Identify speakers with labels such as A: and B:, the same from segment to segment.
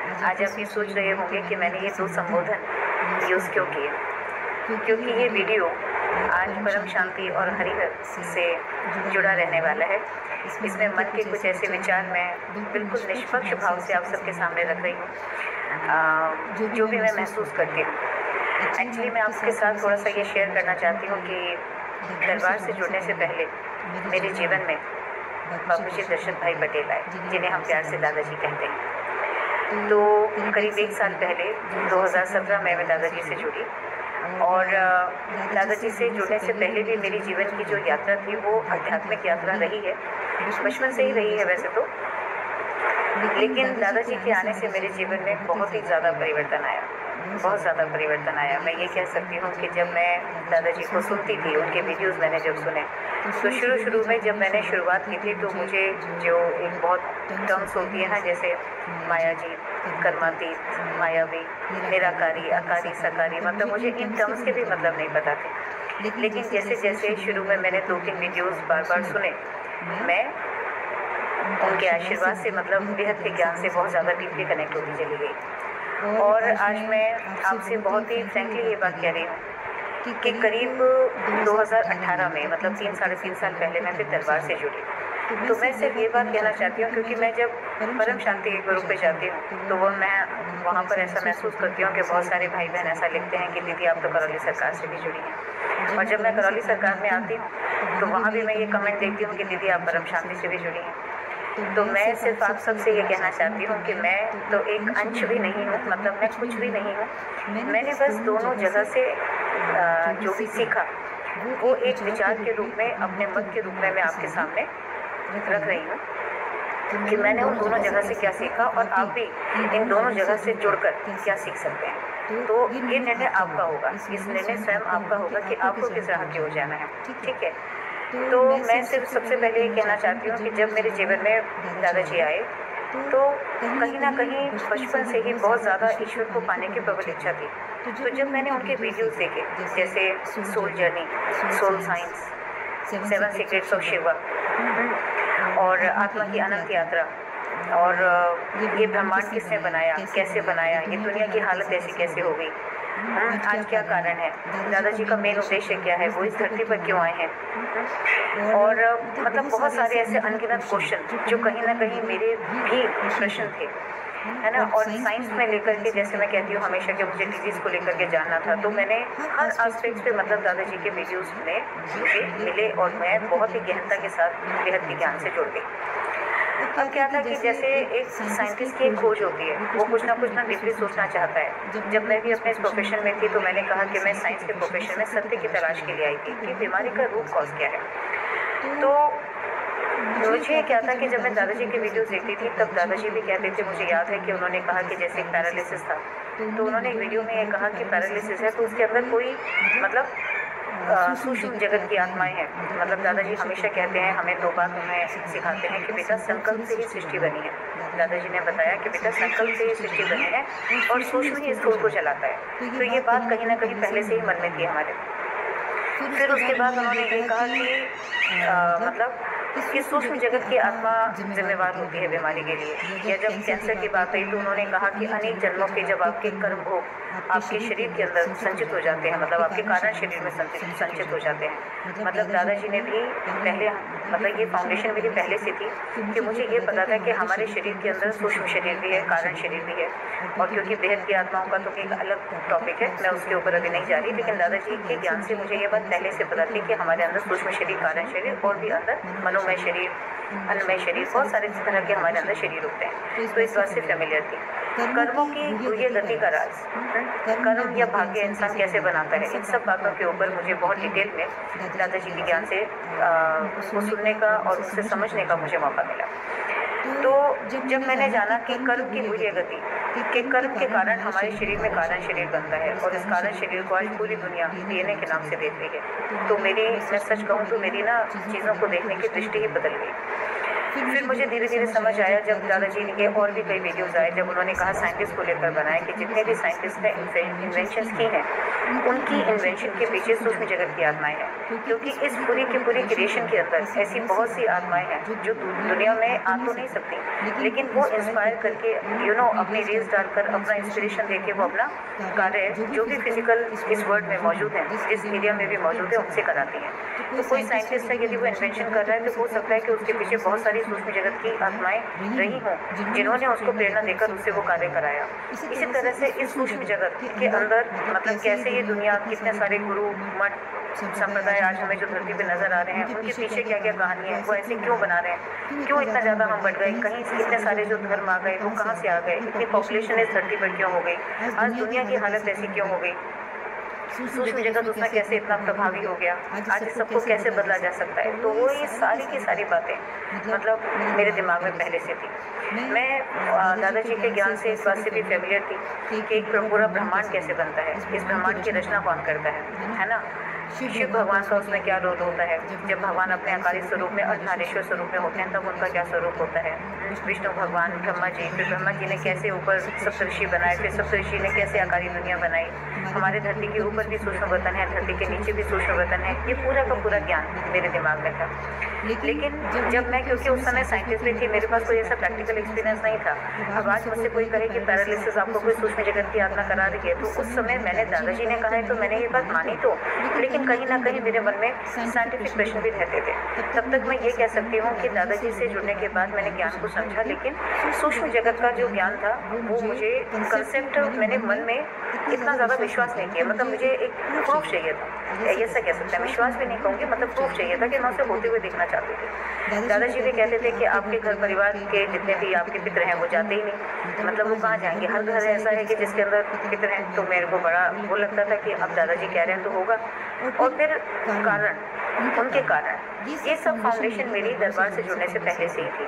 A: आज आप ये सोच रहे होंगे कि मैंने ये 2 संबोधन यूज़ क्यों किए, क्योंकि ये वीडियो आज परम शांति और हरिहर से जुड़ा रहने वाला है। इसमें मन के कुछ ऐसे विचार मैं बिल्कुल निष्पक्ष भाव से आप सबके सामने रख रही हूँ, जो भी मैं महसूस करती हूँ। एक्चुअली मैं आपके साथ थोड़ा सा ये शेयर करना चाहती हूँ कि दरबार से जुड़ने से पहले मेरे जीवन में बाबूजी दशरथ भाई पटेल आए, जिन्हें हम प्यार से दादाजी कहते हैं। तो करीब 1 साल पहले 2017 में मैं दादाजी से जुड़ी और दादाजी से जुड़ने से पहले भी मेरी जीवन की जो यात्रा थी वो आध्यात्मिक यात्रा रही है, बचपन से ही रही है वैसे तो, लेकिन दादाजी के आने से मेरे जीवन में बहुत ही ज़्यादा परिवर्तन आया, बहुत ज़्यादा परिवर्तन आया। मैं ये कह सकती हूँ कि जब मैं दादाजी को सुनती थी, उनके वीडियोस मैंने जब सुने, तो शुरू में जब मैंने शुरुआत की थी तो मुझे जो एक बहुत टर्म्स होती है ना, जैसे मायाजी, कर्मातीत, मायावी, निराकारी, आकारी, सकारी, मतलब मुझे इन टर्म्स के भी मतलब नहीं पता थे। लेकिन जैसे जैसे शुरू में मैंने 2-3 वीडियोस बार सुने, मैं उनके आशीर्वाद से, मतलब बेहद के ज्ञान से बहुत ज़्यादा डीपली कनेक्ट होती चली गई। और आज मैं आपसे बहुत ही फ्रैंकली ये बात कह रही हूँ कि करीब 2018 में, मतलब 3-3.5 साल पहले मैं फिर दरबार से जुड़ी। तो मैं सिर्फ ये बात कहना चाहती हूँ, क्योंकि मैं जब परम शांति गुरु पे जाती हूँ तो मैं वहाँ पर ऐसा महसूस करती हूँ कि बहुत सारे भाई बहन ऐसा लिखते हैं कि दीदी आप तो करौली सरकार से भी जुड़ी हैं। और जब मैं करौली सरकार में आती हूँ तो वहाँ भी मैं ये कमेंट देखती हूँ कि दीदी आप परम शांति से भी जुड़ी हैं। तो मैं सिर्फ आप सबसे ये कहना चाहती हूँ कि मैं तो एक अंश भी नहीं हूँ, मतलब मैं कुछ भी नहीं हूँ। मैंने बस दोनों जगह से जो भी सीखा वो एक विचार के रूप में, अपने मत के रूप में मैं आपके सामने रख रही हूँ कि मैंने उन दोनों जगह से क्या सीखा और आप भी इन दोनों जगह से जुड़कर क्या सीख सकते हैं। तो ये निर्णय आपका होगा, इस निर्णय स्वयं आपका होगा कि आपको किस राह की ओर जाना है, ठीक है। तो मैं सिर्फ सबसे पहले ये कहना चाहती हूँ कि जब मेरे जीवन में दादाजी आए तो कहीं ना कहीं बचपन से ही बहुत ज़्यादा ईश्वर को पाने की प्रबल इच्छा थी। तो जब मैंने उनके वीडियोस देखे, जैसे soul journey, soul science, 7 secrets of Shiva और आत्मा की अनंत यात्रा, और ये ब्रह्मांड किसने बनाया, कैसे बनाया, ये दुनिया की हालत ऐसी कैसे हो गई, आज क्या कारण है, दादाजी का मेन उद्देश्य क्या है, वो इस धरती पर क्यों आए हैं, और मतलब बहुत सारे ऐसे अनगिनत क्वेश्चन जो कहीं ना कहीं मेरे भी प्रश्न थे, है ना। और साइंस में लेकर के, जैसे मैं कहती हूँ हमेशा कि मुझे डिजीज़ को लेकर के जानना था, तो मैंने हर एस्पेक्ट पे, मतलब दादाजी के वीडियोस में मुझे मिले और मैं बहुत ही गहनता के साथ बेहद के ज्ञान से जुड़ गई। अब क्या था कि जैसे एक साइंटिस्ट की एक खोज होती है, वो कुछ ना डीपली सोचना चाहता है। जब मैं भी अपने इस प्रोफेशन में थी तो मैंने कहा कि मैं साइंस के प्रोफेशन में सत्य की तलाश के लिए आई थी कि बीमारी का रूट कॉज क्या है। तो मुझे क्या था कि जब मैं दादाजी के वीडियोस देखती थी तब दादाजी भी कहते थे, मुझे याद है कि उन्होंने कहा कि जैसे एक पैरालिसिस था, तो उन्होंने एक वीडियो में ये कहा कि पैरालिसिस है तो उसके अंदर कोई, मतलब सूक्ष्म जगत की आत्माएं हैं। मतलब दादाजी हमेशा कहते हैं, हमें 2 बात उन्हें सिखाते हैं कि बेटा संकल्प से ही सृष्टि बनी है। दादाजी ने बताया कि बेटा संकल्प से ही सृष्टि बनी है और सूक्ष्म ही स्थूल को चलाता है। तो ये बात कहीं ना कहीं पहले से ही मन में थी हमारे। फिर उसके बाद उन्होंने ये कहा कि मतलब इस सूक्ष्म जगत की आत्मा जिम्मेवार होती है बीमारी के लिए। या जब कैंसर की बात आई तो उन्होंने कहा कि अनेक जन्मों के जब आपके कर्म भोग आपके शरीर के अंदर संचित हो जाते हैं, मतलब आपके कारण शरीर में संचित हो जाते हैं। मतलब दादाजी ने भी पहले, मतलब ये फाउंडेशन मेरी पहले से थी कि मुझे ये पता था कि हमारे शरीर के अंदर सूक्ष्म शरीर भी है, कारण शरीर भी है। और क्योंकि बेहद की आत्माओं का तो एक अलग टॉपिक है, मैं उसके ऊपर अभी नहीं जा रही, लेकिन दादाजी के ज्ञान से मुझे ये बात पहले से पता थी कि हमारे अंदर सूक्ष्म शरीर, कारण शरीर और भी अंदर मनोमय शरीर, अन्नमय शरीर, बहुत सारे तरह के हमारे अंदर शरीर होते हैं। तो इस बात से फेमिलियर थी। कर्मों की गुह्य गति का राज, कर्म या भाग्य इंसान कैसे बनाता है, इन सब बातों के ऊपर मुझे बहुत डिटेल में दादाजी के ज्ञान से उसको सुनने का और उससे समझने का मुझे मौका मिला। तो जब मैंने जाना कि कर्म की गुह्य गति, कि कर्म के कारण हमारे शरीर में कारण शरीर बनता है और इस कारण शरीर को आज पूरी दुनिया डीएनए के नाम से देख रही है, तो मेरी, मैं सच कहूँ तो मेरी ना चीज़ों को देखने की दृष्टि ही बदल गई। फिर मुझे धीरे धीरे समझ आया जब दादाजी के और भी कई वीडियोज़ आए, जब उन्होंने कहा साइंटिस्ट को लेकर बनाए कि जितने भी साइंटिस्ट ने इन्वेंशंस की हैं, उनकी इन्वेंशन के पीछे सूक्ष्म जगत की आत्माएं हैं। क्योंकि इस पूरी की पूरी क्रिएशन के अंदर ऐसी बहुत सी आत्माएं हैं जो दुनिया में आ तो नहीं सकती, लेकिन वो इंस्पायर करके अपनी रील्स डालकर, अपना इंस्पिरेशन देके वो अपना कार्य जो भी फिजिकल इस वर्ल्ड में मौजूद है, जिस एरिया में भी मौजूद है, उनसे कराती हैं। तो कोई साइंटिस्ट है, यदि वो इन्वेंशन कर रहा है तो हो सकता है कि उसके पीछे बहुत सारी सूक्ष्म जगत की आत्माएं रही हों, जिन्होंने उसको प्रेरणा देकर उससे वो कार्य कराया। इसी तरह से इस सूक्ष्म जगत के अंदर मतलब कैसे ये दुनिया, कितने सारे गुरु मठ संप्रदाय आज हमें जो धरती पे नजर आ रहे हैं, उनके पीछे क्या क्या कहानी है, वो ऐसे क्यों बना रहे हैं, क्यों इतना ज़्यादा हम बढ़ गए, कहीं से इतने सारे जो धर्म आ गए वो कहाँ से आ गए, इतनी पॉपुलेशन इस धरती पर क्यों हो गई, आज दुनिया की हालत ऐसी क्यों हो गई, सूक्ष्म जगत उसमें कैसे इतना प्रभावी हो गया, आज सबको कैसे बदला जा सकता है। तो वो ये सारी की सारी बातें मतलब मेरे दिमाग में पहले से थी। मैं दादाजी के ज्ञान से इस बात से भी फेमिलियर थी कि एक पूरा ब्रह्मांड कैसे बनता है, इस ब्रह्मांड की रचना कौन करता है ना। शिव भगवान का उसमें क्या रोल होता है, जब भगवान अपने आकारी स्वरूप में अर्धनारीश्वर स्वरूप में होते हैं तब उनका क्या स्वरूप होता है। विष्णु भगवान, ब्रह्मा जी, फिर ब्रह्मा जी ने कैसे ऊपर सप्तऋषि बनाए, फिर सप्तऋषि ने कैसे आकारी दुनिया बनाई, हमारे धरती के ऊपर भी सूक्ष्म वतन है, धरती के नीचे भी सूक्ष्म वतन है, ये पूरा का पूरा ज्ञान मेरे दिमाग में था। लेकिन जब मैं, क्योंकि उस समय साइंटिस्ट भी थी, मेरे पास कोई ऐसा प्रैक्टिकल एक्सपीरियंस नहीं था। अब आज मुझसे कोई कहे कि पैरालिसिस आपको कोई सूक्ष्म जगत की आत्मा करा रही है, तो उस समय मैंने दादाजी ने कहा है तो मैंने ये बात मानी तो, लेकिन कहीं ना कहीं मेरे मन में साइंटिफिक प्रश्न भी रहते थे। तब तक मैं ये कह सकती हूँ कि दादाजी से जुड़ने के बाद मैंने ज्ञान को समझा, लेकिन सूक्ष्म जगत का जो ज्ञान था वो मुझे कंसेप्ट, मैंने मन में इतना ज़्यादा विश्वास नहीं किया। मतलब मुझे एक प्रूफ चाहिए था, ऐसा कह सकते हैं, विश्वास भी नहीं कहूँगी, मतलब प्रूफ चाहिए था कि मैं उसे होते हुए देखना चाहती थी। दादाजी भी कहते थे कि आपके घर परिवार के जितने भी आपके पितर हैं वो जाते ही नहीं, मतलब वो कहाँ जाएंगे, हर घर ऐसा है कि जिसके अंदर पितर हैं। तो मेरे को बड़ा वो लगता था कि अब दादाजी कह रहे हैं तो होगा। और फिर कारण, उनके कारण ये सब फाउंडेशन मेरी दरबार से जुड़ने से पहले से ही थी।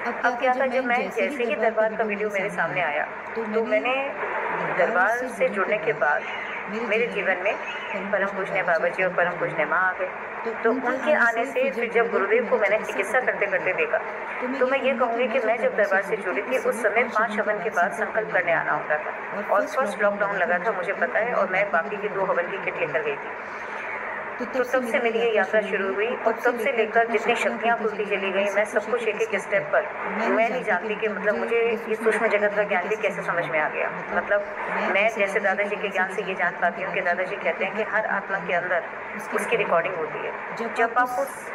A: अब क्या था, जब मैं जैसे ही दरबार का वीडियो मेरे सामने आया तो मैंने दरबार से जुड़ने के बाद मेरे जीवन में परम पूजनीय बाबा जी और परम पूजनीय माँ आ गए। तो उनके आने से फिर जब गुरुदेव को मैंने चिकित्सा करते करते देखा, तो मैं ये कहूँगी कि मैं जब दरबार से जुड़ी थी उस समय 5 हवन के बाद संकल्प करने आना होता था, और फर्स्ट लॉकडाउन लगा था मुझे पता है, और मैं बाकी की 2 हवन की किट लेकर गई थी। तो तब से मेरी ये यात्रा शुरू हुई, और तब से लेकर जितनी शक्तियाँ खुलती चली गई, मैं सब कुछ एक एक स्टेप पर, मैं नहीं जानती कि मतलब मुझे इस सूक्ष्म जगत का ज्ञान भी कैसे समझ में आ गया। मतलब मैं जैसे दादाजी के ज्ञान से ये जान पाती हूँ कि दादाजी कहते हैं कि हर आत्मा के अंदर उसकी रिकॉर्डिंग होती है। जब आप उस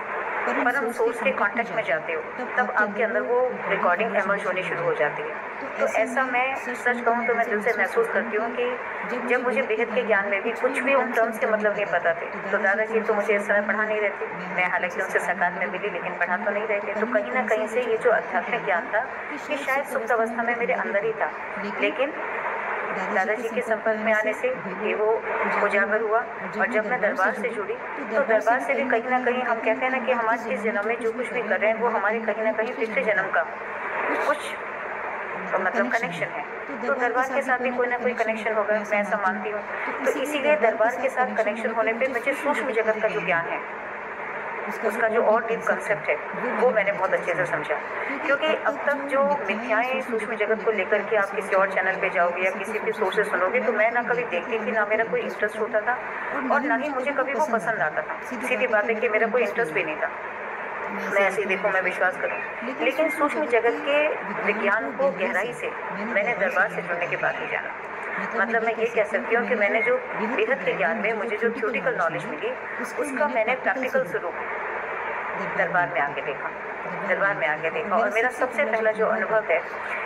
A: परम सोर्स के कांटेक्ट में जाते हो तब आपके अंदर वो रिकॉर्डिंग एमर्ज होनी शुरू हो जाती है। तो ऐसा मैं सच कहूँ तो मैं दिल से महसूस करती हूँ कि जब मुझे बेहद के ज्ञान में भी कुछ भी उन टर्म्स के मतलब नहीं पता थे, तो दादाजी तो मुझे इस समय पढ़ा नहीं रहे थे। मैं हालांकि उनसे साकार में मिली, लेकिन पढ़ा तो नहीं रहे थे। तो कहीं ना कहीं से ये जो आध्यात्मिक ज्ञान था ये शायद सुप्त अवस्था में मेरे अंदर ही था, लेकिन दादाजी के संपर्क में आने से ये वो उजागर हुआ। और जब मैं दरबार से जुड़ी तो दरबार से भी कहीं ना कहीं हम कहते हैं ना कि हमारे इस जन्म में जो कुछ भी कर रहे हैं वो हमारे कहीं ना कहीं पिछले जन्म का कुछ मतलब कनेक्शन है। तो दरबार के साथ भी कोई ना कोई कनेक्शन होगा, मैं ऐसा मानती हूँ। तो इसीलिए दरबार के साथ कनेक्शन होने पे मुझे सूक्ष्म जगत का जो ज्ञान है, उसका जो और डीप कंसेप्ट है, वो मैंने बहुत अच्छे से समझा। क्योंकि अब तक जो मिथ्याएं सूक्ष्म जगत को लेकर के आप किसी और चैनल पे जाओगे या किसी भी सोर्स से सुनोगे, तो मैं ना कभी देखती थी, ना मेरा कोई इंटरेस्ट होता था, और ना ही मुझे कभी वो पसंद आता था। सीधी बात है कि मेरा कोई इंटरेस्ट भी नहीं था, मैं ऐसे ही देखूँ, मैं विश्वास करूँ। लेकिन सूक्ष्म जगत के विज्ञान को गहराई से मैंने दरबार से जुड़ने के बाद ही जाना। मतलब मैं ये कह सकती हूँ कि मैंने जो बेहद के ज्ञान में मुझे जो थ्योरिटिकल नॉलेज मिली, उसका मैंने प्रैक्टिकल स्वरूप दरबार में आके देखा, दरबार में आके देखा। और मेरा सबसे पहला जो अनुभव है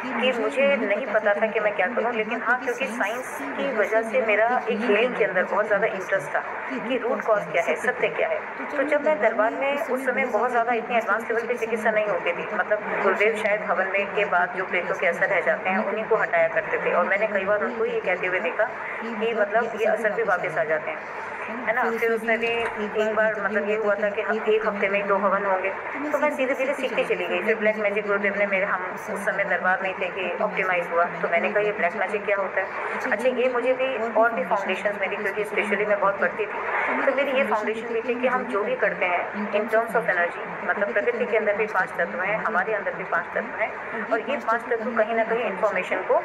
A: कि मुझे नहीं पता था कि मैं क्या करूं, लेकिन हाँ, क्योंकि साइंस की वजह से मेरा एक हीलिंग के अंदर बहुत ज़्यादा इंटरेस्ट था कि रूट कॉज क्या है, सत्य क्या है। तो जब मैं दरबार में, उस समय बहुत ज़्यादा इतनी एडवांस लेवल पे चिकित्सा नहीं होती थी। मतलब गुरुदेव शायद हवन में के बाद जो प्रेतों के असर रह जाते हैं उन्हीं को हटाया करते थे, और मैंने कई बार उनको ये कहते हुए देखा कि मतलब ये असर भी वापस आ जाते हैं। है ना। फिर उसमें भी एक बार मतलब ये हुआ था कि एक हफ्ते में ही 2 हवन होंगे, तो मैं धीरे धीरे सीखती चली गई। फिर ब्लैक मैजिक गुरुदेव ने मेरे, हम उस समय दरबार में थे कि ऑप्टिमाइज़ हुआ, तो मैंने कहा ये ब्लैक मैजिक क्या होता है। अच्छा, ये मुझे भी और भी फाउंडेशन मेरी, क्योंकि स्पेशली मैं बहुत पढ़ती थी, तो मेरी ये फाउंडेशन भी थी कि हम जो भी करते हैं इन टर्म्स ऑफ एनर्जी, मतलब प्रकृति के अंदर भी 5 तत्व हैं, हमारे अंदर भी 5 तत्व हैं, और ये 5 तत्व कहीं ना कहीं इन्फॉर्मेशन को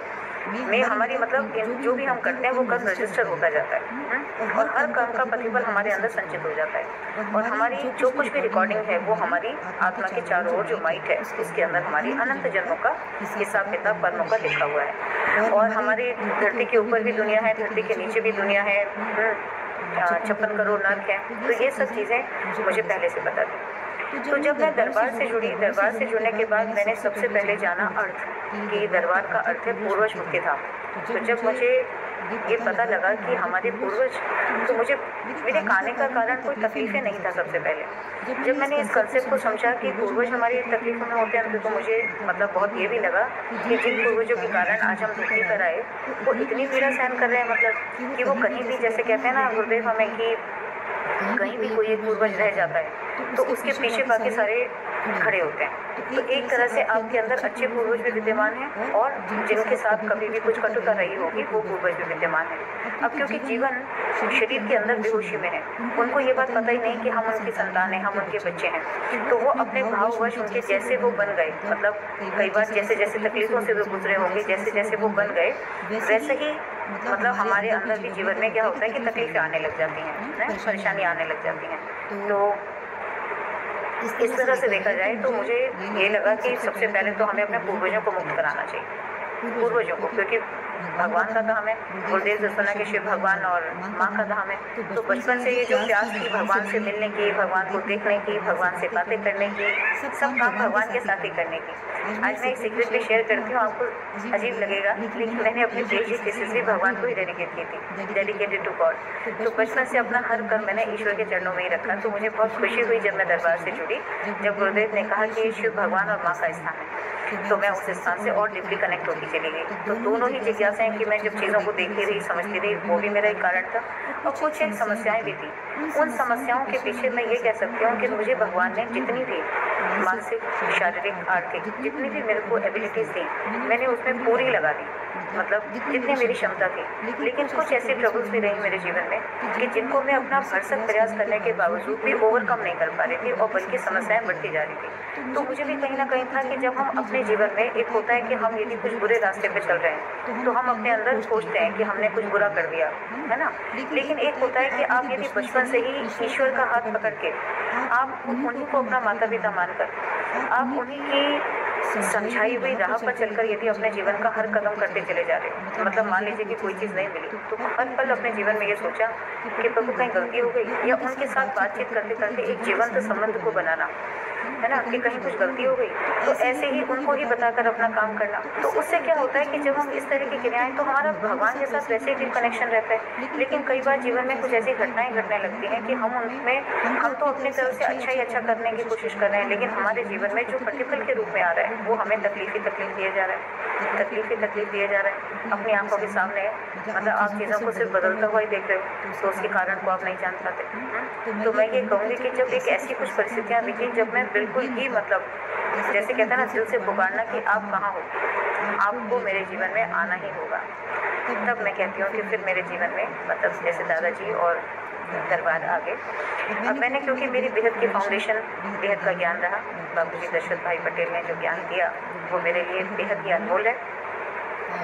A: में हमारी मतलब जो भी हम करते हैं वो कर्म रजिस्टर होता जाता है, और हर कर्म का प्रतिफल हमारे अंदर संचित हो जाता है, और हमारी जो कुछ भी रिकॉर्डिंग है वो हमारी आत्मा के चारों ओर जो माइट है उसके अंदर हमारी अनंत जन्मों का हिसाब किताब कर्मों का लिखा हुआ है। और हमारी धरती के ऊपर भी दुनिया है, धरती के नीचे भी दुनिया है, 56 करोड़ नर्क है, तो ये सब चीज़ें मुझे पहले से पता थी। तो जब मैं दरबार से जुड़ी, दरबार से जुड़ने के बाद मैंने सबसे पहले जाना अर्थ, कि दरबार का अर्थ है पूर्वज मुख्य धाम। तो जब मुझे ये पता लगा कि हमारे पूर्वज, तो मुझे मेरे आने का कारण कोई तकलीफ़ें नहीं था। सबसे पहले जब मैंने इस कंसेप्ट को समझा कि पूर्वज हमारी तकलीफ़ों में होते हैं, तो मुझे मतलब बहुत ये भी लगा कि जिन पूर्वजों के कारण आज हम दुखी कर आए, वो इतनी पीड़ा सहन कर रहे हैं, मतलब कि वो कहीं भी, जैसे कहते हैं ना गुरुदेव हमें, कि कहीं भी कोई एक पूर्वज रह जाता है तो उसके पीछे बाकी सारे खड़े होते हैं। तो एक तरह से आपके अंदर अच्छे पूर्वज भी विद्यमान हैं, और जिनके साथ कभी भी कुछ कटुता रही होगी वो पूर्वज भी विद्यमान है। अब क्योंकि जीवन शरीर के अंदर बेहोशी में है, उनको ये बात पता ही नहीं कि हम उनकी संतान हैं, हम उनके बच्चे हैं, तो वो अपने भाववश उनके जैसे वो बन गए, मतलब कई बार जैसे जैसे तकलीफ़ों से वो गुजरे होंगे, जैसे जैसे वो बन गए वैसे ही मतलब हमारे अंदर भी जीवन में क्या होता है कि तकलीफ़ें आने लग जाती हैं, परेशानी आने लग जाती हैं। तो इस तरह से देखा जाए तो मुझे ये लगा कि सबसे पहले तो हमें अपने पूर्वजों को मुक्त कराना चाहिए, पूर्वजों को, क्योंकि भगवान का धाम है, गुरुदेव से सुना कि शिव भगवान और माँ का धाम है। तो बचपन से ये जो प्यास थी भगवान से मिलने की, भगवान को देखने की, भगवान से बातें करने की, सब काम भगवान के साथ ही करने की। आज मैं एक सीक्रेट भी शेयर करती हूँ, आपको अजीब लगेगा, लेकिन मैंने अपनी पीएचडी थीसिस भी भगवान को ही डेडिकेट की थी, डेडिकेटेड टू गॉड। तो बचपन से अपना हर कर्म मैंने ईश्वर के चरणों में ही रखा। तो मुझे बहुत खुशी हुई जब मैं दरबार से जुड़ी, जब गुरुदेव ने कहा कि शिव भगवान और माँ का स्थान है, तो मैं उस स्थान से और डीपली कनेक्ट होती चली गई। तो दोनों ही जिज्ञासाएं कि मैं जब चीज़ों को देखती रही, समझती रही, वो भी मेरा एक कारण था, और कुछ एक समस्याएं भी थी। उन समस्याओं के पीछे मैं ये कह सकती हूँ कि मुझे भगवान ने जितनी भी मानसिक, शारीरिक, आर्थिक जितनी भी मेरे को एबिलिटीज़ थी, मैंने उसमें पूरी लगा दी, मतलब जितनी मेरी क्षमता थी। लेकिन कुछ ऐसे ट्रबल्स भी रही मेरे जीवन में कि जिनको मैं अपना भरसक प्रयास करने के बावजूद भी ओवरकम नहीं कर पा रही थी, और बल्कि समस्याएं बढ़ती जा रही थी। तो मुझे भी कहीं ना कहीं था कि जब हम अपने जीवन में, एक होता है कि हम यदि कुछ बुरे रास्ते पे चल रहे हैं तो हम अपने अंदर सोचते हैं कि हमने कुछ बुरा कर दिया, है ना। लेकिन एक होता है कि आप यदि बचपन से ही ईश्वर का हाथ पकड़ के, आप उन्हीं को अपना माता पिता मानकर, आप उन्हीं की समझाई हुई राह पर चलकर यदि अपने जीवन का हर कदम करते चले जा रहे हो, मतलब मान लीजिए कि कोई चीज़ नहीं मिली तो हर पल अपने जीवन में ये सोचा कि प्रभु कहीं गलती हो गई, या उनके साथ बातचीत करते करते एक जीवंत संबंध को बनाना, है ना, कि कहीं कुछ गलती हो गई तो ऐसे ही उनको ही बताकर अपना काम करना। तो उससे क्या होता है कि जब हम इस तरह की क्रियाएं, तो हमारा भगवान के साथ वैसे ही कनेक्शन रहता है। लेकिन कई बार जीवन में कुछ ऐसी घटनाएं घटने लगती हैं कि हम उनमें, हम तो अपनी तरफ से अच्छा ही अच्छा करने की कोशिश कर रहे हैं, लेकिन हमारे जीवन में जो प्रतिफल के रूप में आ रहा है वो हमें तकलीफ ही तकलीफ दिया जा रहा है, तकलीफ ही तकलीफ दिया जा रहा है, अपनी आंखों के सामने है। मतलब आप चीज़ों को सिर्फ बदलता हुआ ही देख रहे हो, तो उसके कारण को आप नहीं जान पाते। तो मैं ये कहूँगी कि जब एक ऐसी कुछ परिस्थितियाँ दिखी जब मैं बिल्कुल ही, मतलब जैसे कहते हैं ना, दिल से पुकारना कि आप कहाँ हो, आपको मेरे जीवन में आना ही होगा, तब मैं कहती हूँ कि फिर मेरे जीवन में, मतलब जैसे दादाजी और दरबार आ गए। अब मैंने, क्योंकि मेरी बेहद की फाउंडेशन, बेहद का ज्ञान रहा, बाबूजी दशरथ भाई पटेल ने जो ज्ञान दिया वो मेरे लिए बेहद ही अनमोल है।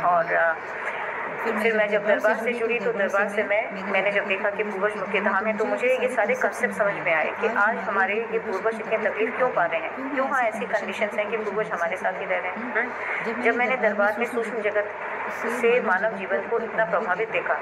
A: और फिर मैं जब दरबार से जुड़ी तो दरबार से मैंने जब देखा कि पूर्वज मुख्य धाम है, तो मुझे ये सारे कंसेप्ट समझ में आए कि आज हमारे ये पूर्वज इतनी तकलीफ क्यों पा रहे हैं, क्यों हाँ ऐसी कंडीशंस हैं कि पूर्वज हमारे साथ ही रह रहे हैं। जब मैंने दरबार में सूक्ष्म जगत से मानव जीवन को इतना प्रभावित देखा,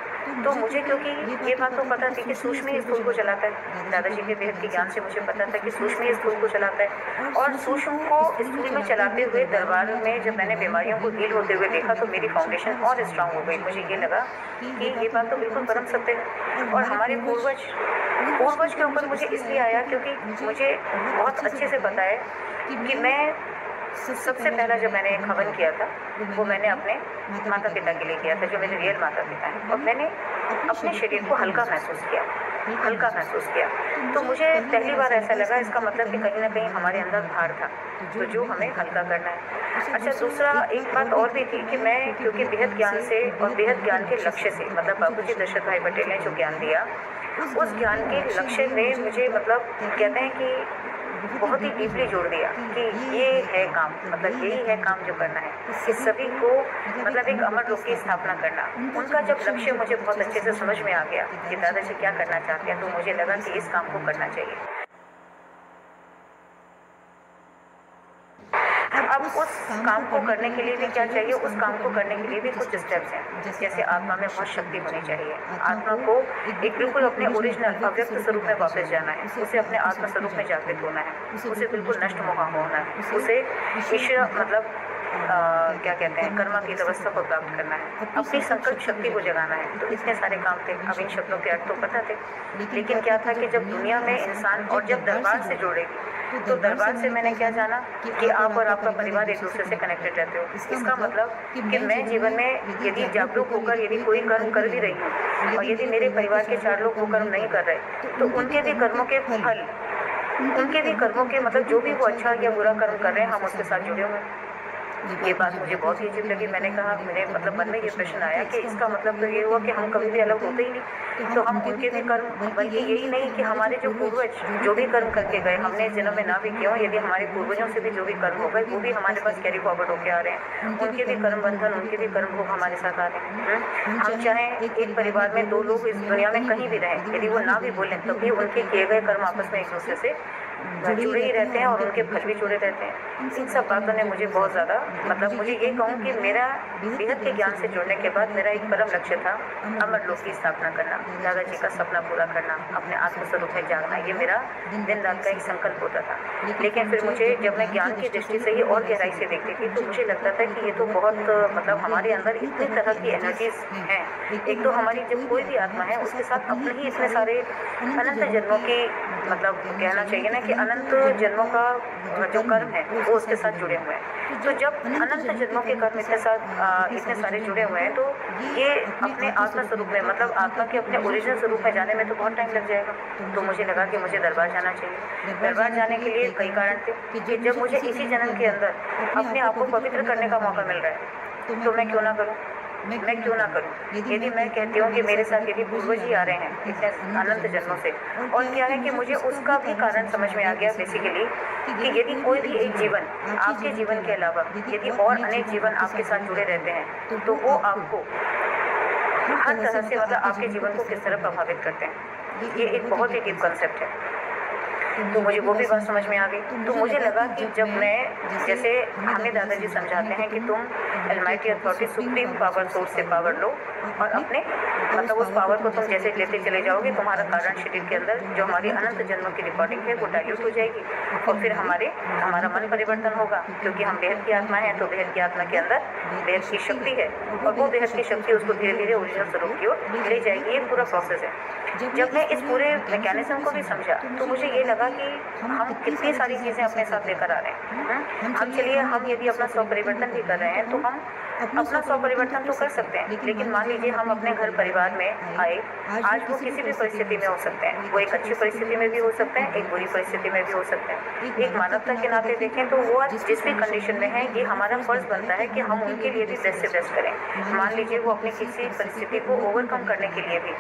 A: तो मुझे, क्योंकि ये बात तो पता थी कि सूक्ष्म ही स्थूल को चलाता है, दादाजी के बेहद के ज्ञान से मुझे पता था कि सूक्ष्म ही स्थूल को चलाता है, और सूक्ष्म को स्थूल में चलाते हुए दरबार में जब मैंने बीमारियों को हील होते हुए देखा तो मेरी फाउंडेशन और स्ट्रांग हो गई। मुझे ये लगा कि ये बात तो बिल्कुल परम सत्य है, और हमारे पूर्वज के ऊपर मुझे इसलिए आया क्योंकि मुझे बहुत अच्छे से पता है कि मैं सबसे पहला जब मैंने एक हवन किया था वो मैंने अपने माता पिता के लिए किया था, जो मेरे रियल माता पिता हैं, और मैंने अपने शरीर को हल्का महसूस किया। हल्का महसूस किया। तो मुझे पहली बार ऐसा लगा, इसका मतलब कि कहीं न कहीं हमारे अंदर भार था, तो जो हमें हल्का करना है। अच्छा, दूसरा एक बात और भी थी कि मैं क्योंकि बेहद ज्ञान से और बेहद ज्ञान के लक्ष्य से, मतलब बापूजी दशरथ भाई पटेल ने जो ज्ञान दिया, उस ज्ञान के लक्ष्य ने मुझे, मतलब कहते हैं कि बहुत ही डीपली जोड़ दिया कि ये है काम, मतलब यही है काम जो करना है, कि सभी को मतलब एक अमर लोक की स्थापना करना। उनका जब लक्ष्य मुझे बहुत अच्छे से समझ में आ गया कि दादाजी क्या करना चाहते हैं, तो मुझे लगा कि इस काम को करना चाहिए। अब उस काम को करने के लिए भी क्या चाहिए, उस काम को करने के लिए भी कुछ स्टेप्स हैं। जैसे आत्मा में बहुत शक्ति होनी चाहिए, आत्मा को एक बिल्कुल अपने ओरिजिनल अव्यक्त स्वरूप में वापस जाना है, उसे अपने आत्म स्वरूप में जागृत होना है, उसे बिल्कुल नष्ट मोह होना है, उसे ईश्वर मतलब क्या कहते हैं, कर्मा की अवस्था को प्राप्त करना है, अपनी संकल्प शक्ति को जगाना है। तो इतने सारे काम थे। अब इन शब्दों के अर्थ तो पता थे, लेकिन क्या था कि जब दुनिया में इंसान और जब दरबार से जुड़ेगी, तो दरबार से मैंने क्या जाना कि आप और आपका परिवार एक दूसरे से कनेक्टेड रहते हो। इसका मतलब कि मैं जीवन में यदि जागरूक होकर यदि कोई कर्म कर भी रही हूँ, और यदि मेरे परिवार के 4 लोग वो कर्म नहीं कर रहे, तो उनके भी कर्मों के फल, उनके भी कर्मों के मतलब जो भी वो अच्छा या बुरा कर्म कर रहे हैं, हम उसके साथ जुड़े हुए हैं। ये बात मुझे बहुत ही अजीब लगी। मैंने कहा, मेरे मतलब मन में ये प्रश्न आया कि इसका मतलब तो ये हुआ कि हम कभी भी अलग होते ही नहीं, तो हम उनके भी कर्म, बल्कि यही नहीं कि हमारे जो पूर्वज जो भी कर्म करके गए, हमने इस जन्म में ना भी किया हो, यदि हमारे पूर्वजों से भी जो भी कर्म हो गए, वो भी हमारे पास कैरी फॉरवर्ड होके आ रहे हैं, उनके भी कर्म बंधन, उनके भी कर्म भोग हमारे साथ आ रहे हैं। हम चाहें एक परिवार में 2 लोग इस दुनिया में कहीं भी रहें, यदि वो ना भी बोलें, तब भी उनके किए गए कर्म आपस में एक दूसरे से जुड़े ही रहते हैं और उनके फल भी जुड़े रहते हैं। इन सब बातों ने मुझे बहुत ज़्यादा, मतलब मुझे ये कहूँ कि मेरा बेहद के ज्ञान से जुड़ने के बाद मेरा एक परम लक्ष्य था अमर लोक की स्थापना करना, दादाजी का सपना पूरा करना, अपने आत्मस्वरूप में जागना। ये मेरा दिन रात का एक संकल्प होता था। लेकिन फिर मुझे, जब मैं ज्ञान की दृष्टि से ही और गहराई से देखती थी, तो मुझे लगता था कि ये तो बहुत मतलब हमारे अंदर इतनी तरह की एनर्जीज हैं। एक तो हमारी जब कोई भी आत्मा है, उसके साथ अपने ही इतने सारे अनंत जन्मों की, मतलब कहना चाहिए ना कि अनंत जन्मों का जो कर्म है वो उसके साथ जुड़े हुए हैं। तो जब अनंत जन्मों के कर्म इतने सारे जुड़े हुए हैं, तो ये अपने आत्मा स्वरूप में, मतलब आत्मा के अपने ओरिजिनल स्वरूप में जाने में तो बहुत टाइम लग जाएगा। तो मुझे लगा कि मुझे दरबार जाना चाहिए। दरबार जाने के लिए कई कारण थे कि जब मुझे इसी जन्म के अंदर अपने आप को पवित्र करने का मौका मिल रहा है, तो मैं क्यों ना करूँ, मैं क्यों ना करूँ। यदि मैं कहती हूँ कि मेरे साथ यदि पूर्वज ही आ रहे हैं इतने अनंत जन्मों से, और क्या है कि मुझे उसका भी कारण समझ में आ गया बेसिकली कि यदि कोई भी एक जीवन आपके जीवन के अलावा यदि और अनेक जीवन आपके साथ जुड़े रहते हैं, तो वो आपको हर तरह से, मतलब आपके जीवन को किस तरह प्रभावित करते हैं। ये एक बहुत ही डीप कंसेप्ट है। तो मुझे वो भी बात समझ में आ गई। तो मुझे लगा कि जब मैं, जैसे हमें दादाजी समझाते हैं कि तुम Almighty authority supreme power source से पावर लो, और अपने मतलब उस पावर को तुम जैसे लेते चले जाओगे, तुम्हारा कारण शरीर के अंदर जो हमारी अनंत जन्मों की रिकॉर्डिंग है वो डाइल्यूट हो जाएगी, और फिर हमारा मन परिवर्तन होगा, क्योंकि हम बेहद की आत्मा है। तो बेहद की आत्मा के अंदर बेहद की शक्ति है, और वो बेहद की शक्ति उसको धीरे धीरे ओरिजिनल स्वरूप की ओर ले जाएगी। ये पूरा प्रोसेस है। जब मैं इस पूरे मैकेनिज्म को भी समझा, तो मुझे ये लगा कि हम कितनी सारी चीज़ें अपने साथ लेकर आ रहे हैं। अब चलिए, हम यदि अपना स्व परिवर्तन भी कर रहे हैं, तो हम अपना स्व परिवर्तन तो कर सकते हैं, लेकिन मान लीजिए हम अपने घर परिवार में आए, आज वो किसी भी परिस्थिति में हो सकते हैं, वो एक अच्छी परिस्थिति में भी हो सकते हैं, एक बुरी परिस्थिति में भी हो सकते हैं। एक मानवता के नाते देखें तो वो आज जिस भी कंडीशन में है, ये हमारा फर्ज बनता है कि हम उनके लिए भी बेस्ट से बेस्ट करें। मान लीजिए वो अपनी किसी परिस्थिति को ओवरकम करने के लिए भी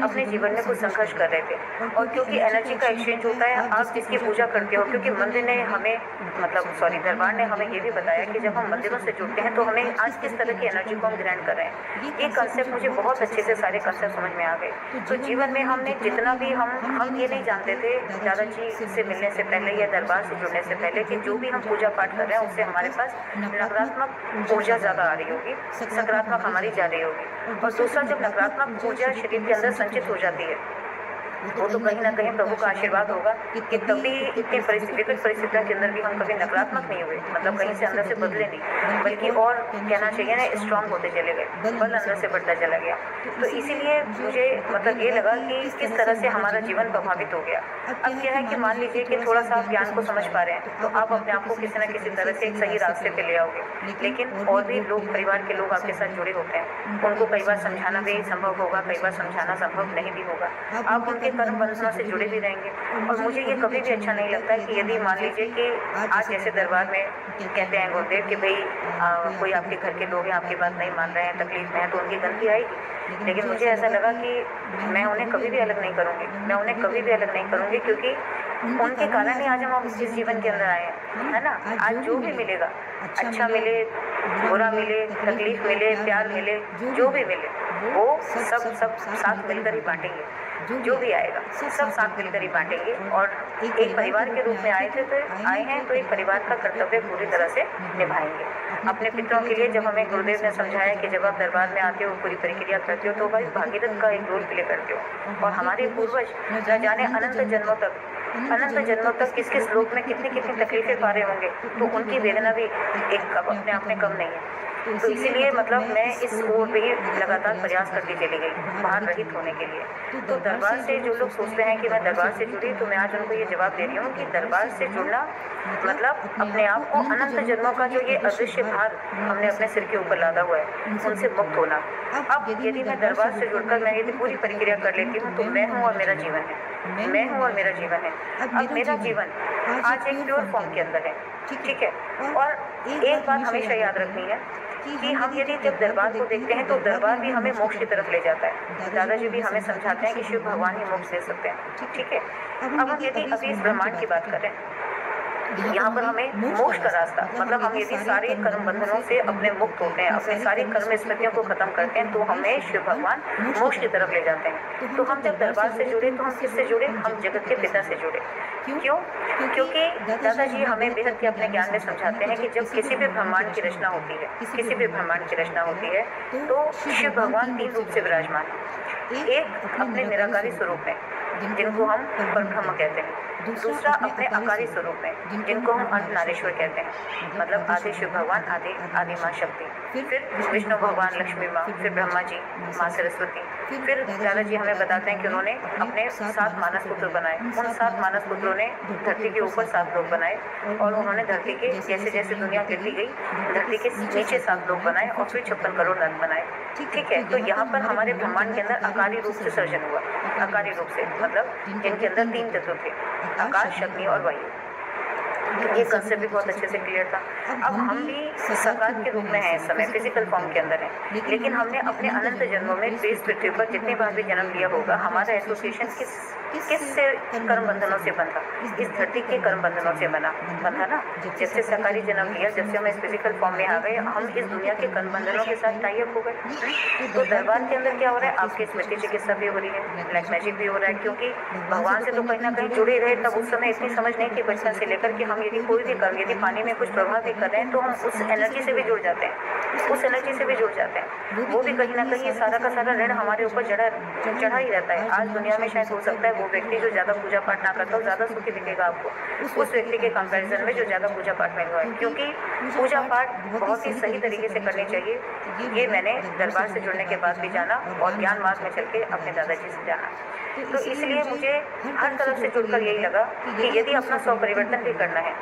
A: अपने जीवन में कुछ संघर्ष कर रहे थे, और क्योंकि एनर्जी का एक्सचेंज होता है, आप जिसकी पूजा करते हो, क्योंकि मंदिर ने हमें, मतलब दरबार ने हमें ये भी बताया कि जब हम मंदिरों से जुड़ते हैं तो हमें आज किस तरह की एनर्जी को हम ग्रहण कर रहे हैं। ये कंसेप्ट मुझे बहुत अच्छे से, सारे कंसेप्ट समझ में आ गए। तो जीवन में हमने जितना भी, हम ये नहीं जानते थे दादाजी से मिलने से पहले या दरबार से जुड़ने से पहले कि जो भी हम पूजा पाठ कर रहे हैं उससे हमारे पास नकारात्मक ऊर्जा ज़्यादा आ रही होगी, सकारात्मक हमारी जा रही होगी। और दूसरा, जब नकारात्मक ऊर्जा शरीर के अंदर संचित हो जाती है, वो तो कहीं ना कहीं प्रभु का आशीर्वाद होगा कि तभी इतनी परिस्थितियों के अंदर भी हम कभी नकारात्मक नहीं हुए, मतलब कहीं से अंदर से बदले नहीं, बल्कि और कहना चाहिए ना, स्ट्रांग होते चले गए, बल अंदर से बढ़ता चला गया। तो इसीलिए मुझे मतलब ये लगा कि किस तरह से हमारा जीवन प्रभावित हो गया। अब क्या है कि मान लीजिए कि थोड़ा सा आप ज्ञान को समझ पा रहे हैं, तो आप अपने आप को किसी न किसी तरह से एक सही रास्ते पे ले आओगे। लेकिन और भी लोग, परिवार के लोग आपके साथ जुड़े होते हैं, उनको कई बार समझाना भी संभव होगा, कई बार समझाना संभव नहीं भी होगा। आप उनके के कर्म बंधनों से जुड़े भी रहेंगे। और मुझे ये कभी भी अच्छा नहीं लगता कि यदि मान लीजिए कि आज जैसे दरबार में कहते हैं गुरुदेव कि भाई कोई आपके घर के लोग हैं, आपकी बात नहीं मान रहे हैं, तकलीफ में है, तो उनकी गंदगी आएगी। लेकिन मुझे ऐसा लगा कि मैं उन्हें कभी भी अलग नहीं करूँगी, मैं उन्हें कभी भी अलग नहीं करूँगी, क्योंकि उनके कारण ही आज हम इस जीवन के अंदर आए हैं, है ना। आज जो भी मिलेगा, अच्छा मिले, बुरा मिले, तकलीफ मिले, प्यार मिले, जो भी मिले, वो सब साथ मिलकर ही बांटेंगे। जो भी आएगा सब साथ मिलकर ही बांटेंगे। और एक परिवार के रूप में आए हैं तो एक परिवार का कर्तव्य पूरी तरह से निभाएंगे। अपने पितरों के लिए जब हमें गुरुदेव ने समझाया कि जब आप दरबार में आते हो, पूरी प्रक्रिया करते हो, तो भाई भागीरथ का एक रोल प्ले करते हो। और हमारे पूर्वज न जाने अनंत जन्मों तक किस किस लोक में कितनी कितनी तकलीफें पा रहे होंगे, तो उनकी वेदना भी एक अपने आप में कम नहीं है। तो इसीलिए मतलब मैं इस ओर भी लगातार प्रयास करती चली गई, बाहर रहित होने के लिए। तो दरबार से जो लोग सोचते हैं कि मैं दरबार से जुड़ी, तो मैं आज उनको ये जवाब दे रही हूँ कि दरबार से जुड़ना मतलब अपने आप को अनंत जन्मों का जो ये अदृश्य भार हमने अपने सिर के ऊपर लादा हुआ है, उनसे मुक्त होना। अब यदि मैं दरबार से जुड़कर मैं यदि पूरी प्रक्रिया कर लेती हूँ, तो मैं हूँ और मेरा जीवन है, मैं हूँ और मेरा जीवन है। अब मेरा जीवन आज एक प्योर फॉर्म के अंदर है, ठीक है। और एक बात हमेशा याद रखनी है कि हम यदि जब दरबार को देखते हैं, तो दरबार भी हमें मोक्ष की तरफ ले जाता है। दादाजी भी हमें समझाते हैं कि शिव भगवान ही मोक्ष दे सकते हैं, ठीक है। अब हम यदि अभी इस ब्रह्मांड की बात करें, यहाँ पर हमें मोक्ष का रास्ता, मतलब हम यदि सारे कर्म बंधनों से अपने मुक्त होते हैं, अपने सारी कर्म स्मृतियों को खत्म करते हैं, तो हमें शिव भगवान मोक्ष की तरफ ले जाते हैं। तो हम जब दरबार से जुड़े, तो हम किससे जुड़े? हम जगत के पिता से जुड़े। क्यों? क्योंकि दादाजी हमें बेहद के अपने ज्ञान में समझाते हैं कि जब किसी भी ब्रह्मांड की रचना होती है, किसी भी ब्रह्मांड की रचना होती है, तो शिव भगवान 3 रूप से विराजमान है। एक अपने निराकारी स्वरूप में, जिनको हम परब्रह्म कहते हैं। दूसरा अपने आकारी स्वरूप में, जिनको हम अर्धनारीश्वर कहते हैं, मतलब आदि शिव भगवान, आदि माँ शक्ति, फिर विष्णु भगवान, लक्ष्मी माँ, फिर ब्रह्मा जी, माँ सरस्वती। फिर दादाजी हमें बताते हैं कि उन्होंने अपने 7 मानस पुत्र बनाए। उन 7 मानस पुत्रों ने धरती के ऊपर 7 लोग बनाए, और उन्होंने धरती के जैसे जैसे दुनिया गिरती गई, धरती के नीचे 7 लोग बनाए, और फिर 56 करोड़ नर्क बनाए, ठीक है। तो यहाँ पर हमारे ब्रह्मांड के अंदर आकारी रूप से सर्जन हुआ। आकारी रूप से मतलब इनके अंदर 3 तत्व थे, आकाश, अग्नि और वायु। ये कंसेप्ट भी बहुत अच्छे से क्लियर था। अब हम भी साकार के रूप में हैं इस समय, फिजिकल फॉर्म के अंदर हैं, लेकिन हमने अपने अनंत जन्मों में इस पृथ्वी पर जितने बार भी जन्म लिया होगा, हमारा एसोसिएशन किस से कर्म बंधनों से बंधा? इस धरती के कर्म बंधनों से बंधा ना। जब से साकारी जन्म लिया, जब से हम इस फिजिकल फॉर्म में आ गए, हम इस दुनिया के कर्म बंधनों के साथ टाई अप हो गए। तो दरबार के अंदर क्या हो रहा है? आपकी स्मृति चिकित्सा भी हो रही है, ब्लैक मैजिक भी हो रहा है, क्योंकि भगवान से तो कहीं ना कहीं जुड़े रहे। तब उस समय इतनी समझ नहीं थी बचपन से लेकर कि हम यदि कोई भी कर्म, यदि पानी में कुछ प्रभाव भी कर रहे हैं, तो हम उस एनर्जी से भी जुड़ जाते हैं, उस एनर्जी से भी जुड़ जाते हैं। वो भी कहीं ना कहीं सारा का सारा ऋण हमारे ऊपर चढ़ा ही रहता है। आज दुनिया में शायद हो सकता है वो व्यक्ति जो ज़्यादा पूजा पाठ ना करता हो, ज़्यादा सुखी दिखेगा आपको उस व्यक्ति के कंपैरिजन में जो ज़्यादा पूजा पाठ में हुआ है, क्योंकि पूजा पाठ बहुत ही सही तरीके से करनी चाहिए। ये मैंने दरबार से जुड़ने के बाद भी जाना, और ज्ञान मार्ग में चल के अपने दादाजी से जाना। तो इसलिए मुझे हर तरफ से जुड़कर यही लगा कि यदि अपना स्व परिवर्तन भी करना है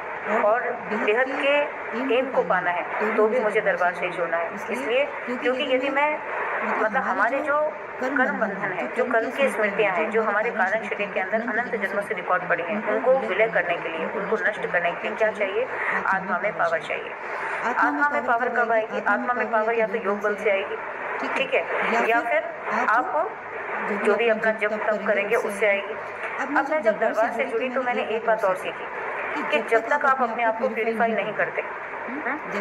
A: और बेहद के एम को पाना है, तो भी मुझे दरबार से ही जुड़ना है। इसलिए क्योंकि यदि मैं मतलब हमारे जो कर्म बंधन है, जो कर्म की स्मृतियाँ हैं, जो हमारे कारण शरीर के अंदर अनंत जन्मों से रिकॉर्ड पड़ी हैं, उनको विलय करने के लिए, उनको नष्ट करने के लिए क्या चाहिए? आत्मा में पावर चाहिए। आत्मा में पावर कब आएगी? आत्मा में पावर या तो योग बल से आएगी, ठीक है, या फिर आप जो भी अपना जब तब करेंगे उससे आएगी। अब मैं जब दरबार से जुड़ी, तो मैंने एक बात और सीखी कि जब तक आप अपने आप को प्यूरिफाई नहीं करते,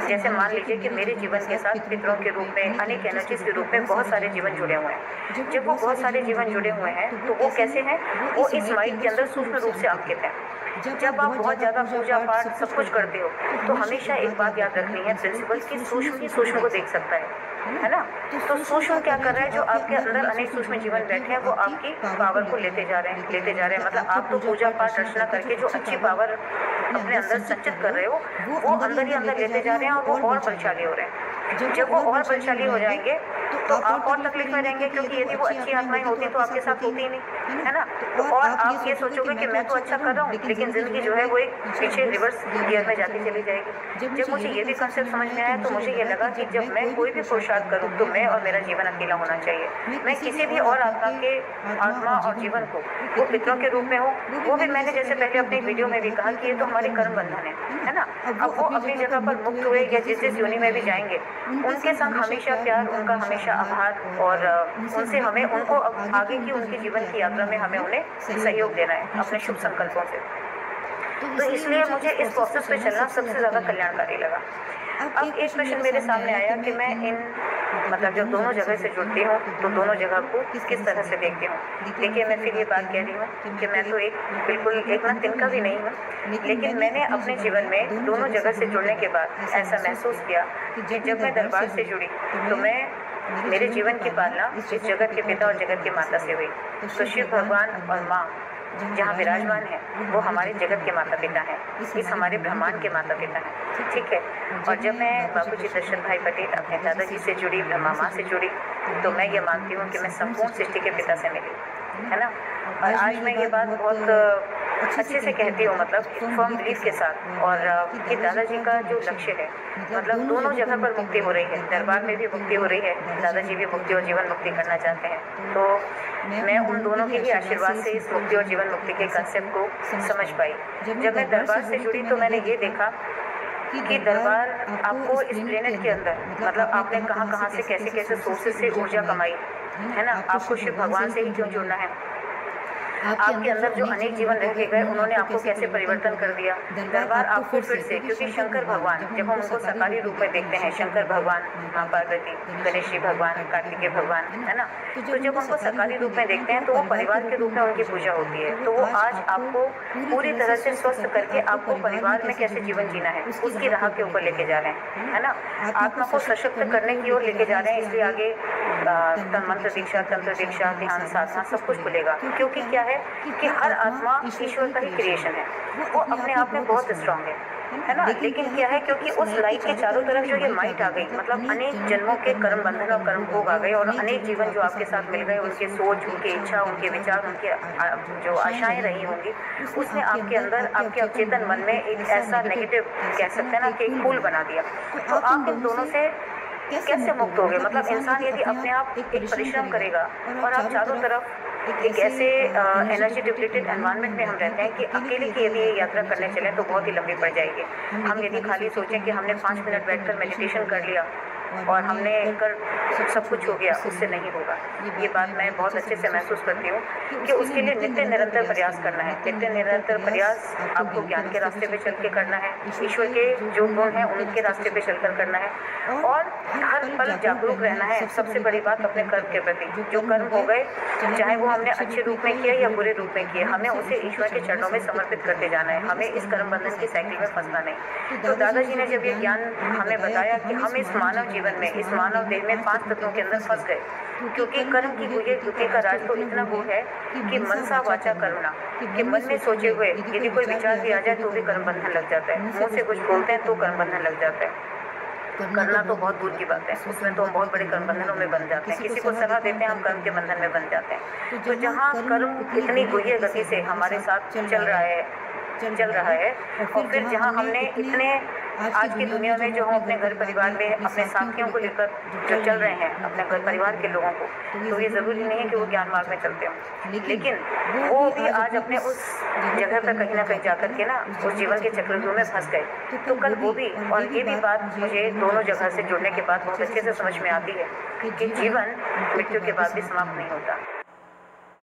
A: जैसे मान लीजिए कि मेरे जीवन के साथ पितरों के रूप में, अनेक एनर्जीज के रूप में बहुत सारे जीवन जुड़े हुए हैं। जब वो बहुत सारे जीवन जुड़े हुए हैं, तो वो कैसे हैं? वो इस माइंड के अंदर सूक्ष्म रूप से अंकित हैं। जब आप बहुत ज़्यादा पूजा पाठ सब कुछ करते हो, तो हमेशा एक बात याद रखनी है, प्रिंसिपल की सूक्ष्म ही सूक्ष्म को देख सकता है ना। तो सूक्ष्म क्या कर रहा है? जो आपके अंदर अनेक सूक्ष्म जीवन बैठे हैं, वो आपकी पावर को लेते जा रहे हैं। मतलब आप तो पूजा पाठ रचना करके जो अच्छी पावर अपने अंदर संचित कर रहे हो, वो अंदर ही अंदर लेते जा रहे हैं, और वो और बलशाली हो रहे हैं। जब वो और बलशाली हो जाएंगे तो आप और तकलीफ में रहेंगे, क्योंकि यदि वो अच्छी आत्माएं होती तो आपके साथ होती ही नहीं, है ना। तो और आप ये सोचोगे कि मैं तो अच्छा कर रहा हूँ, लेकिन ज़िंदगी जो है वो एक पीछे रिवर्स गियर में जाती चली जाएगी। जब मुझे ये भी कंसेप्ट समझ में आया तो मुझे ये लगा कि जब मैं कोई भी पुरुषार्थ करूँ तो मैं और मेरा जीवन अकेला होना चाहिए। मैं किसी भी और आत्मा और जीवन को, वो पितरों के रूप में हो, वो भी मैंने जैसे पहले अपनी वीडियो में भी कहा कि ये तो हमारे कर्म बंधन है ना। अब वो अपनी जगह पर मुक्त हुए या जिस जिस योनि में भी जाएंगे, उनके संग हमेशा प्यार, उनका हमेशा आभार, और उनसे हमें उनको आगे की उनकी जीवन की यात्रा में हमें उन्हें सहयोग देना है अपने शुभ संकल्पों से। तो इसलिए मुझे इस प्रोसेस पे चलना सबसे ज़्यादा कल्याणकारी लगा। अब एक प्रश्न मेरे सामने आया कि मैं इन मतलब जब दोनों जगह से जुड़ती हूँ तो दोनों जगह को किस तरह से देखती हूँ। देखिए, मैं फिर ये बात कह रही हूँ कि मैं तो बिल्कुल एक ना तिनका भी नहीं हूँ, लेकिन मैंने अपने जीवन में दोनों जगह से जुड़ने के बाद ऐसा महसूस किया कि जब मैं दरबार से जुड़ी तो मेरे जीवन की पालना इस जगत के पिता और जगत की माता से हुई। तो शिव भगवान और माँ जहाँ विराजमान है वो हमारे जगत के माता पिता हैं, इस हमारे ब्रह्मांड के माता पिता हैं, ठीक है। और जब मैं बाबूजी दशरथ भाई पटेल अपने दादाजी से जुड़ी, ब्रह्मा माँ से जुड़ी, तो मैं ये मानती हूँ कि मैं संपूर्ण सृष्टि के पिता से मिली, है ना। और आज मैं ये बात बहुत अच्छे से कहती हूँ, मतलब फर्म बिलीफ के साथ, और कि दादाजी का जो लक्ष्य है, मतलब दोनों जगह पर मुक्ति हो रही है, दरबार में भी मुक्ति हो रही है, दादाजी भी मुक्ति और जीवन मुक्ति करना चाहते हैं। तो मैं उन दोनों के ही आशीर्वाद से इस मुक्ति और जीवन मुक्ति के कंसेप्ट को समझ पाई। जब मैं दरबार से जुड़ी तो मैंने ये देखा कि दरबार आपको इस प्लेनेट के अंदर, मतलब आपने कहाँ से कैसे सोर्सेज से ऊर्जा कमाई, है ना। आपको शिव भगवान से ही क्यों जुड़ना है, आपके अंदर जो अनेक जीवन रह के गए उन्होंने आपको कैसे परिवर्तन कर दिया। दरबार आपको फिर से, क्योंकि शंकर भगवान जब हम उनको साकारी रूप में देखते हैं, शंकर भगवान, माँ पार्वती, गणेश जी भगवान, कार्तिकेय भगवान, है ना। तो जब उनको साकारी रूप में देखते हैं तो वो परिवार के रूप में उनकी पूजा होती है। तो वो आज आपको पूरी तरह से स्वस्थ करके आपको परिवार में कैसे जीवन जीना है उसकी राह के ऊपर लेके जा रहे हैं, है ना। आत्मा को सशक्त करने की ओर लेके जा रहे हैं। इसलिए आगे मंत्र दीक्षा, तंत्र दीक्षा, ध्यान, साधना सब कुछ खुलेगा, क्योंकि क्या है कि हर आत्मा ईश्वर का ही क्रिएशन है, वो अपने आप में बहुत स्ट्रांग है ना। लेकिन क्या है, क्योंकि उस लाइट के चारों तरफ जो ये माइट आ गई, मतलब अनेक जन्मों के कर्म बंधन और कर्म भोग आ गए, और अनेक जीवन जो आपके साथ मिल गए, उनके सोच, उनकी इच्छा, उनके विचार, उनके जो आशाएं रही होंगी, उसने आपके अंदर, आपके अवचेतन मन में एक ऐसा नेगेटिव कह सकते हैं ना कि एक पुल बना दिया। तो आप इन दोनों से कैसे मुक्त हो गए। मतलब इंसान यदि अपने आप एक परिश्रम करेगा, और आप चारों तरफ एक ऐसे एनर्जी डिप्लीटेड एनवायरनमेंट में हम रहते हैं कि अकेले की यदि ये यात्रा करने चले तो बहुत ही लंबी पड़ जाएगी। हम यदि खाली सोचें कि हमने 5 मिनट बैठकर मेडिटेशन कर लिया और हमने कर सब कुछ हो गया, उससे नहीं होगा। ये बात मैं बहुत अच्छे से महसूस करती हूँ कि उसके लिए नित्य निरंतर प्रयास करना है। नित्य निरंतर प्रयास आपको ज्ञान के रास्ते पे चल के करना है, ईश्वर के जो गुण हैं उनके रास्ते पे चलकर करना है, और हर पल जागरूक रहना है। सबसे बड़ी बात अपने कर्म के प्रति, जो कर्म हो गए, चाहे वो हमने अच्छे रूप में किया या बुरे रूप में किए, हमें उसे ईश्वर के चरणों में समर्पित करते जाना है। हमें इस कर्म बंधन की साइकिल में फंसना नहीं। तो दादाजी ने जब ये ज्ञान हमें बताया कि हम इस मानव जीवन में, इस मानव देह में 5 तत्वों के अंदर फंस गए, क्योंकि कर्म की गुहे द्वितीय का राज तो इतना वो है कि मनसा वाचा कर्मणा, कि मन में सोचे हुए यदि कोई विचार भी आ जाए तो भी कर्म बंधन लग जाता है। मुंह से कुछ बोलते हैं तो कर्म बंधन लग जाता है। करना तो बहुत दूर की बात है, उसमें तो हम बहुत बड़े कर्म बंधनों में बन जाते हैं। किसी को सलाह देते हैं, हम कर्म के बंधन में बन जाते हैं। तो जहाँ कर्म इतनी गुह्य गति से हमारे साथ चल रहा है, और फिर जहाँ हमने इतने आज की दुनिया में जो हम अपने घर परिवार में अपने साथियों को लेकर जो चल रहे हैं, अपने घर परिवार के लोगों को, तो ये ज़रूरी नहीं है कि वो ज्ञान मार्ग में चलते हों, लेकिन वो भी आज अपने उस जगह पर कहीं ना कहीं जाकर के ना उस जीवन के चक्रव्यूह में फंस गए। तो कल वो भी, और ये भी बात मुझे दोनों जगह से जुड़ने के बाद बहुत अच्छे से समझ में आती है कि जीवन मृत्यु के बाद भी समाप्त नहीं होता।